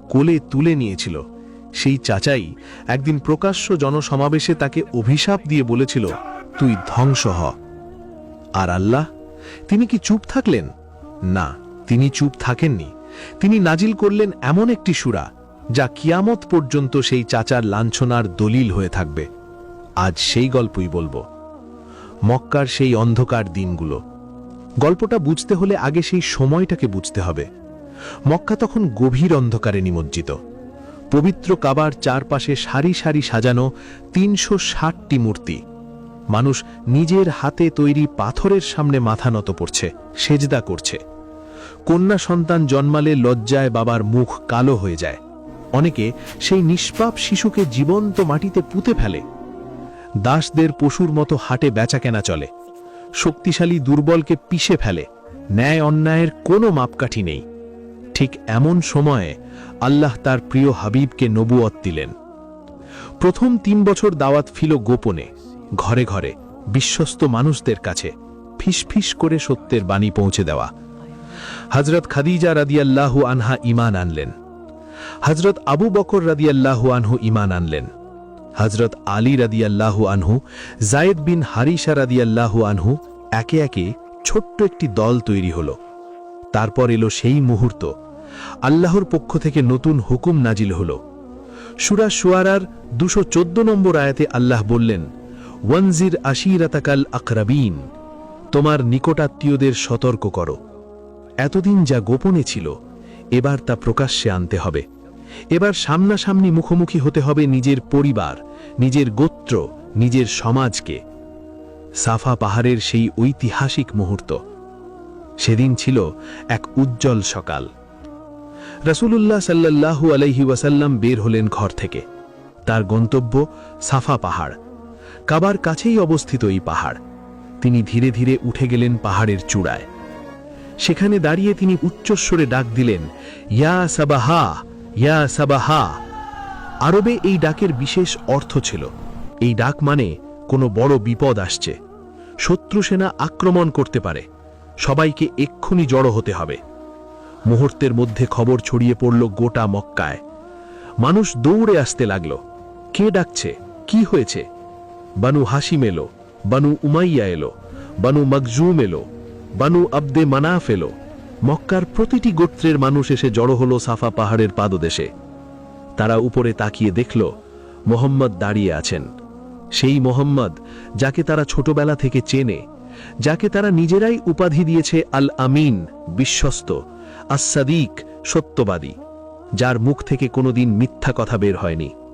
কোলে তুলে নিয়েছিল, সেই চাচাই একদিন প্রকাশ্য জনসমাবেশে তাকে অভিশাপ দিয়ে বলেছিল, তুই ধ্বংস হ। আর আল্লাহ, তিনি কি চুপ থাকলেন? না, তিনি চুপ থাকেননি। তিনি নাজিল করলেন এমন একটি সূরা যা কিয়ামত পর্যন্ত সেই চাচার লাঞ্ছনার দলিল হয়ে থাকবে। আজ সেই গল্পই বলবো, মক্কার সেই অন্ধকার দিনগুলো। গল্পটা বুঝতে হলে আগে সেই সময়টাকে বুঝতে হবে। মক্কা তখন গভীর অন্ধকারে নিমজ্জিত। পবিত্র কাবার চারপাশে সারি সারি সাজানো ৩৬০টি মূর্তি। মানুষ নিজের হাতে তৈরি পাথরের সামনে মাথা নত করছে, সেজদা করছে। কন্যা সন্তান জন্মালে লজ্জায় বাবার মুখ কালো হয়ে যায়। অনেকে সেই নিষ্পাপ শিশুকে জীবন্ত মাটিতে পুঁতে ফেলে। দাসদের পশুর মতো হাটে বেচাকেনা চলে। শক্তিশালী দুর্বলকে পিষে ফেলে। ন্যায় অন্যায়ের কোনো মাপকাঠি নেই। ঠিক এমন সময়ে আল্লাহ তার প্রিয় হাবিবকে নবুয়ত দিলেন। প্রথম ৩ বছর দাওয়াত ছিল গোপনে, ঘরে ঘরে, বিশ্বস্ত মানুষদের কাছে, ফিসফিস করে সত্যের বাণী পৌঁছে দেওয়া। হযরত খাদিজা রাদিয়াল্লাহু আনহা ঈমান আনলেন। হযরত আবু বকর রাদিয়াল্লাহু আনহু ঈমান আনলেন। হযরত আলী রাদিয়াল্লাহু আনহু, যায়েদ বিন হারিসা রাদিয়াল্লাহু আনহু, একে একে ছোট্ট একটি দল তৈরি হল। তারপর এলো সেই মুহূর্ত, আল্লাহর পক্ষ থেকে নতুন হুকুম নাজিল হল। সূরা শুআরার ২১৪ নম্বর আয়াতে আল্লাহ বললেন, ওয়ানজির আশিরাতাকাল আকরাবিন, তোমার নিকটাত্মীয়দের সতর্ক করো। এতদিন যা গোপনে ছিল, এবার তা প্রকাশ্যে আনতে হবে। এবার সামনাসামনি মুখোমুখি হতে হবে নিজের পরিবার, নিজের গোত্র, নিজের সমাজকে। সাফা পাহাড়ের সেই ঐতিহাসিক মুহূর্ত। সেদিন ছিল এক উজ্জ্বল সকাল। রাসূলুল্লাহ সাল্লাল্লাহু আলাইহি ওয়াসাল্লাম বের হলেন ঘর থেকে। তার গন্তব্য সাফা পাহাড়। কাবার কাছেই অবস্থিত এই পাহাড়। তিনি ধীরে ধীরে উঠে গেলেন পাহাড়ের চূড়ায়। সেখানে দাঁড়িয়ে তিনি উচ্চস্বরে ডাক দিলেন, ইয়া সাবাহা, ইয়া সাবাহা। আরবে এই ডাকের বিশেষ অর্থ ছিল। এই ডাক মানে কোনো বড় বিপদ আসছে, শত্রু সেনা আক্রমণ করতে পারে, সবাইকে এক্ষুনি জড়ো হতে হবে। মুহূর্তের মধ্যে খবর ছড়িয়ে পড়ল গোটা মক্কায়। মানুষ দৌড়ে আসতে লাগল। কে ডাকছে? কি হয়েছে? বানু হাশিম এলো, বানু উমাইয়া এলো, বানু মখজুম এলো, বানু আব্দে মানাফ এলো। মক্কার প্রতিটি গোত্রের মানুষ এসে জড়ো হলো সাফা পাহাড়ের পাদদেশে। তারা উপরে তাকিয়ে দেখল, মোহাম্মদ দাঁড়িয়ে আছেন। সেই মোহাম্মদ যাকে তারা ছোটবেলা থেকে চেনে, যাকে তারা নিজেরাই উপাধি দিয়েছে আল আমিন, বিশ্বস্ত, আস সাদিক, সত্যবাদী, যার মুখ থেকে কোনোদিন মিথ্যা কথা বের হয়নি।